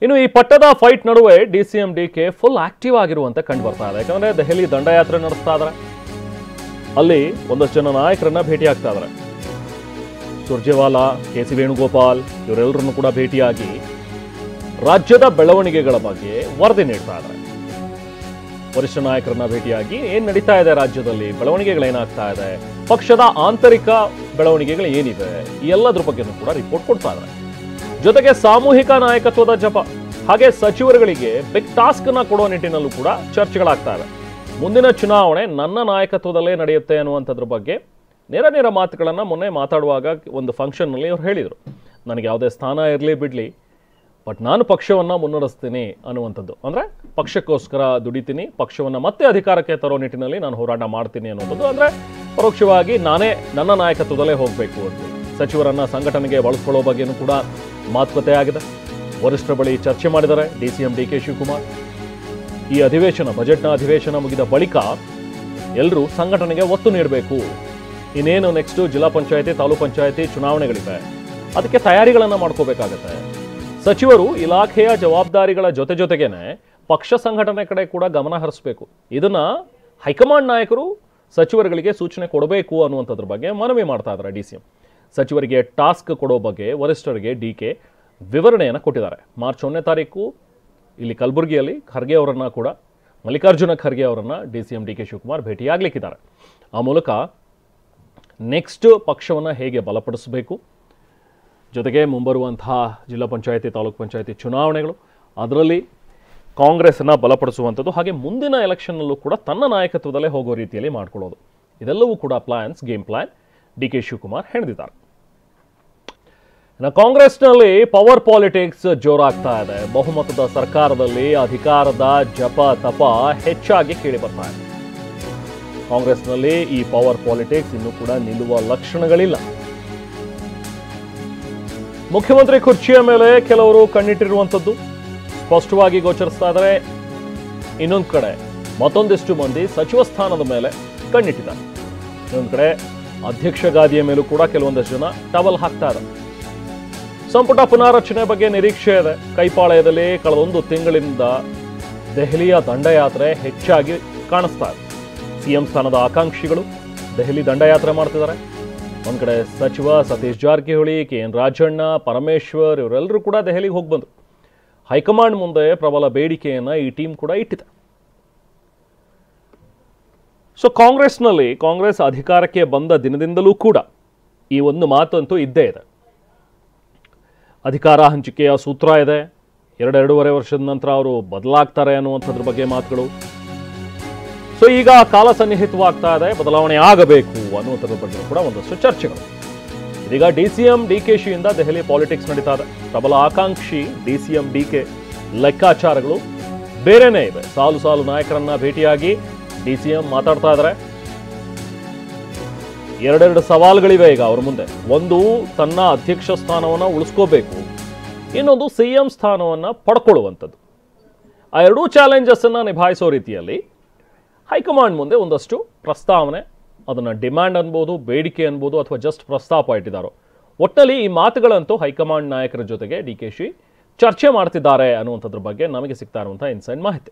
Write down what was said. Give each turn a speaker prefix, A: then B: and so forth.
A: ಇನ್ನು ಈ ಪಟ್ಟದ ಫೈಟ್ ನಡುವೆ ಡಿಸಿಎಂ ಡಿಕೆ ಫುಲ್ ಆಕ್ಟಿವ್ ಆಗಿರುವಂತೆ ಕಂಡು ಬರ್ತಾ ಇದೆ. ಯಾಕಂದ್ರೆ ದೆಹಲಿ ದಂಡಯಾತ್ರೆ ನಡೆಸ್ತಾ ಇದ್ದಾರೆ, ಅಲ್ಲಿ ಒಂದಷ್ಟು ಜನ ನಾಯಕರನ್ನ ಭೇಟಿ ಆಗ್ತಾ ಇದ್ದಾರೆ. ಸುರ್ಜೇವಾಲಾ, ಕೆ.ಸಿ. ವೇಣುಗೋಪಾಲ್ ಇವರೆಲ್ಲರನ್ನು ಕೂಡ ಭೇಟಿಯಾಗಿ ರಾಜ್ಯದ ಬೆಳವಣಿಗೆಗಳ ಬಗ್ಗೆ ವರದಿ ನೀಡ್ತಾ ಇದ್ದಾರೆ. ವರಿಷ್ಠ ನಾಯಕರನ್ನ ಭೇಟಿಯಾಗಿ ಏನ್ ನಡೀತಾ ಇದೆ ರಾಜ್ಯದಲ್ಲಿ, ಬೆಳವಣಿಗೆಗಳೇನಾಗ್ತಾ ಇದೆ, ಪಕ್ಷದ ಆಂತರಿಕ ಬೆಳವಣಿಗೆಗಳು ಏನಿದೆ, ಈ ಎಲ್ಲದ್ರ ಬಗ್ಗೆನೂ ಕೂಡ ರಿಪೋರ್ಟ್ ಕೊಡ್ತಾ ಇದ್ದಾರೆ. ಜೊತೆಗೆ ಸಾಮೂಹಿಕ ನಾಯಕತ್ವದ ಜಪ ಹಾಗೆ ಸಚಿವರುಗಳಿಗೆ ಬಿಗ್ ಟಾಸ್ಕ್ ಅನ್ನ ಕೊಡುವ ನಿಟ್ಟಿನಲ್ಲೂ ಕೂಡ ಚರ್ಚೆಗಳಾಗ್ತಾ ಇವೆ. ಮುಂದಿನ ಚುನಾವಣೆ ನನ್ನ ನಾಯಕತ್ವದಲ್ಲೇ ನಡೆಯುತ್ತೆ ಅನ್ನುವಂಥದ್ರ ಬಗ್ಗೆ ನೇರ ಮಾತುಗಳನ್ನ ಮೊನ್ನೆ ಮಾತಾಡುವಾಗ ಒಂದು ಫಂಕ್ಷನ್ನಲ್ಲಿ ಅವ್ರು ಹೇಳಿದರು, ನನಗೆ ಯಾವುದೇ ಸ್ಥಾನ ಇರಲಿ ಬಿಡಲಿ, ಬಟ್ ನಾನು ಪಕ್ಷವನ್ನು ಮುನ್ನಡೆಸ್ತೀನಿ ಅನ್ನುವಂಥದ್ದು. ಅಂದರೆ ಪಕ್ಷಕ್ಕೋಸ್ಕರ ದುಡಿತೀನಿ, ಪಕ್ಷವನ್ನು ಮತ್ತೆ ಅಧಿಕಾರಕ್ಕೆ ತರೋ ನಿಟ್ಟಿನಲ್ಲಿ ನಾನು ಹೋರಾಟ ಮಾಡ್ತೀನಿ ಅನ್ನುವಂಥದ್ದು. ಅಂದರೆ ಪರೋಕ್ಷವಾಗಿ ನಾನೇ ನನ್ನ ನಾಯಕತ್ವದಲ್ಲೇ ಹೋಗಬೇಕು ಅಂತ ಸಚಿವರನ್ನ ಸಂಘಟನೆಗೆ ಬಳಸ್ಕೊಳ್ಳೋ ಬಗ್ಗೆನೂ ಕೂಡ ಮಾತುಕತೆ ಆಗಿದೆ. ವರಿಷ್ಠರ ಬಳಿ ಚರ್ಚೆ ಮಾಡಿದ್ದಾರೆ ಡಿಸಿಎಂ ಡಿ ಕೆ ಶಿವಕುಮಾರ್. ಈ ಅಧಿವೇಶನ, ಬಜೆಟ್ನ ಅಧಿವೇಶನ ಮುಗಿದ ಬಳಿಕ ಎಲ್ಲರೂ ಸಂಘಟನೆಗೆ ಒತ್ತು ನೀಡಬೇಕು. ಇನ್ನೇನು ನೆಕ್ಸ್ಟ್ ಜಿಲ್ಲಾ ಪಂಚಾಯತಿ, ತಾಲೂಕು ಪಂಚಾಯತಿ ಚುನಾವಣೆಗಳಿವೆ, ಅದಕ್ಕೆ ತಯಾರಿಗಳನ್ನು ಮಾಡ್ಕೋಬೇಕಾಗತ್ತೆ. ಸಚಿವರು ಇಲಾಖೆಯ ಜವಾಬ್ದಾರಿಗಳ ಜೊತೆಗೇನೆ ಪಕ್ಷ ಸಂಘಟನೆ ಕಡೆ ಕೂಡ ಗಮನ ಹರಿಸಬೇಕು. ಇದನ್ನ ಹೈಕಮಾಂಡ್ ನಾಯಕರು ಸಚಿವರುಗಳಿಗೆ ಸೂಚನೆ ಕೊಡಬೇಕು ಅನ್ನುವಂಥದ್ರ ಬಗ್ಗೆ ಮನವಿ ಮಾಡ್ತಾ ಇದ್ದಾರೆ ಡಿಸಿಎಂ. ಸಚಿವರಿಗೆ ಟಾಸ್ಕ್ ಕೊಡೋ ಬಗ್ಗೆ ವರಿಷ್ಠರಿಗೆ ಡಿಕೆ ವಿವರಣೆಯನ್ನು ಕೊಟ್ಟಿದ್ದಾರೆ. ಮಾರ್ಚ್ 1ನೇ ತಾರೀಕು ಇಲ್ಲಿ ಕಲಬುರಗಿಯಲ್ಲಿ ಖರ್ಗೆ ಅವರನ್ನ ಕೂಡ, ಮಲ್ಲಿಕಾರ್ಜುನ ಖರ್ಗೆ ಅವರನ್ನ ಡಿಸಿಎಂ ಡಿ ಕೆ ಶಿವಕುಮಾರ್ ಭೇಟಿಯಾಗಲಿಕ್ಕಿದ್ದಾರೆ. ಆ ಮೂಲಕ ನೆಕ್ಸ್ಟ್ ಪಕ್ಷವನ್ನು ಹೇಗೆ ಬಲಪಡಿಸಬೇಕು, ಜೊತೆಗೆ ಮುಂಬರುವಂತಹ ಜಿಲ್ಲಾ ಪಂಚಾಯತಿ, ತಾಲೂಕು ಪಂಚಾಯತಿ ಚುನಾವಣೆಗಳು, ಅದರಲ್ಲಿ ಕಾಂಗ್ರೆಸ್ಸನ್ನು ಬಲಪಡಿಸುವಂಥದ್ದು, ಹಾಗೆ ಮುಂದಿನ ಎಲೆಕ್ಷನ್ನಲ್ಲೂ ಕೂಡ ತನ್ನ ನಾಯಕತ್ವದಲ್ಲೇ ಹೋಗೋ ರೀತಿಯಲ್ಲಿ ಮಾಡ್ಕೊಳ್ಳೋದು, ಇದೆಲ್ಲವೂ ಕೂಡ game plan D K Shivakumar ಹೆಣೆದಿದ್ದಾರೆ. ಇನ್ನು ಕಾಂಗ್ರೆಸ್ನಲ್ಲಿ ಪವರ್ ಪಾಲಿಟಿಕ್ಸ್ ಜೋರಾಗ್ತಾ ಇದೆ. ಬಹುಮತದ ಸರ್ಕಾರದಲ್ಲಿ ಅಧಿಕಾರದ ಜಪ ತಪ ಹೆಚ್ಚಾಗಿ ಕೇಳಿ ಬರ್ತಾ ಇದೆ. ಕಾಂಗ್ರೆಸ್ನಲ್ಲಿ ಈ ಪವರ್ ಪಾಲಿಟಿಕ್ಸ್ ಇನ್ನೂ ಕೂಡ ನಿಲ್ಲುವ ಲಕ್ಷಣಗಳಿಲ್ಲ. ಮುಖ್ಯಮಂತ್ರಿ ಕುರ್ಚಿಯ ಮೇಲೆ ಕೆಲವರು ಕಣ್ಣಿಟ್ಟಿರುವಂಥದ್ದು ಸ್ಪಷ್ಟವಾಗಿ ಗೋಚರಿಸ್ತಾ ಇದ್ದಾರೆ. ಇನ್ನೊಂದು ಕಡೆ ಮತ್ತೊಂದಿಷ್ಟು ಮಂದಿ ಸಚಿವ ಸ್ಥಾನದ ಮೇಲೆ ಕಣ್ಣಿಟ್ಟಿದ್ದಾರೆ. ಇನ್ನೊಂದು ಕಡೆ ಅಧ್ಯಕ್ಷ ಗಾದಿಯ ಮೇಲೂ ಕೂಡ ಕೆಲವೊಂದಷ್ಟು ಜನ ಟವಲ್ ಹಾಕ್ತಾ ಇದ್ದಾರೆ. ಸಂಪುಟ ಪುನಾರಚನೆ ಬಗ್ಗೆ ನಿರೀಕ್ಷೆ ಇದೆ. ಕೈಪಾಳ್ಯದಲ್ಲಿ ಕಳೆದೊಂದು ತಿಂಗಳಿಂದ ದೆಹಲಿಯ ದಂಡಯಾತ್ರೆ ಹೆಚ್ಚಾಗಿ ಕಾಣಿಸ್ತಾ ಇದೆ. ಸಿಎಂ ಸ್ಥಾನದ ಆಕಾಂಕ್ಷಿಗಳು ದೆಹಲಿ ದಂಡಯಾತ್ರೆ ಮಾಡ್ತಿದ್ದಾರೆ. ಒಂದ್ ಕಡೆ ಸಚಿವ ಸತೀಶ್ ಜಾರಕಿಹೊಳಿ, ಕೆ.ಎನ್. ರಾಜಣ್ಣ, ಪರಮೇಶ್ವರ್ ಇವರೆಲ್ಲರೂ ಕೂಡ ದೆಹಲಿಗೆ ಹೋಗಿ ಬಂದರು. ಹೈಕಮಾಂಡ್ ಮುಂದೆ ಪ್ರಬಲ ಬೇಡಿಕೆಯನ್ನು ಈ ಟೀಮ್ ಕೂಡ ಇಟ್ಟಿದೆ. ಸೊ ಕಾಂಗ್ರೆಸ್ ಅಧಿಕಾರಕ್ಕೆ ಬಂದ ದಿನದಿಂದಲೂ ಕೂಡ ಈ ಒಂದು ಮಾತಂತೂ ಇದ್ದೇ ಇದೆ. ಅಧಿಕಾರ ಹಂಚಿಕೆಯ ಸೂತ್ರ ಇದೆ. 2.5 ವರ್ಷದ ನಂತರ ಅವರು ಬದಲಾಗ್ತಾರೆ ಅನ್ನುವಂಥದ್ರ ಬಗ್ಗೆ ಮಾತುಗಳು. ಸೊ ಈಗ ಕಾಲ ಸನ್ನಿಹಿತವಾಗ್ತಾ ಇದೆ, ಬದಲಾವಣೆ ಆಗಬೇಕು ಅನ್ನುವಂಥದ್ರ ಬಗ್ಗೆ ಕೂಡ ಒಂದಷ್ಟು ಚರ್ಚೆಗಳು. ಇದೀಗ ಡಿಸಿಎಂ ಡಿಕೆಶಿಯಿಂದ ದೆಹಲಿ ಪಾಲಿಟಿಕ್ಸ್ ನಡೀತಾ ಇದೆ. ಪ್ರಬಲ ಆಕಾಂಕ್ಷಿ ಡಿಸಿಎಂ ಡಿಕೆ ಲೆಕ್ಕಾಚಾರಗಳು ಬೇರೆನೇ ಇವೆ. ಸಾಲು ನಾಯಕರನ್ನ ಭೇಟಿಯಾಗಿ ಡಿಸಿಎಂ ಮಾತಾಡ್ತಾ ಇದ್ದಾರೆ. 2 ಸವಾಲುಗಳಿವೆ ಈಗ ಅವ್ರ ಮುಂದೆ. ಒಂದು, ತನ್ನ ಅಧ್ಯಕ್ಷ ಸ್ಥಾನವನ್ನು ಉಳಿಸ್ಕೋಬೇಕು. ಇನ್ನೊಂದು, ಸಿಎಂ ಸ್ಥಾನವನ್ನು ಪಡ್ಕೊಳ್ಳುವಂಥದ್ದು. ಆ ಎರಡೂ ಚಾಲೆಂಜಸ್ ಅನ್ನ ನಿಭಾಯಿಸೋ ರೀತಿಯಲ್ಲಿ ಹೈಕಮಾಂಡ್ ಮುಂದೆ ಒಂದಷ್ಟು ಪ್ರಸ್ತಾವನೆ, ಅದನ್ನು ಡಿಮ್ಯಾಂಡ್ ಅನ್ಬೋದು, ಬೇಡಿಕೆ ಅನ್ಬೋದು, ಅಥವಾ ಜಸ್ಟ್ ಪ್ರಸ್ತಾಪ ಇಟ್ಟಿದ್ದಾರೋ, ಒಟ್ಟಲ್ಲಿ ಈ ಮಾತುಗಳಂತೂ ಹೈಕಮಾಂಡ್ ನಾಯಕರ ಜೊತೆಗೆ ಡಿಕೆಶಿ ಚರ್ಚೆ ಮಾಡ್ತಿದ್ದಾರೆ ಅನ್ನುವಂಥದ್ರ ಬಗ್ಗೆ ನಮಗೆ ಸಿಗ್ತಾ ಇರುವಂತಹ ಇನ್ಸೈಡ್ ಮಾಹಿತಿ.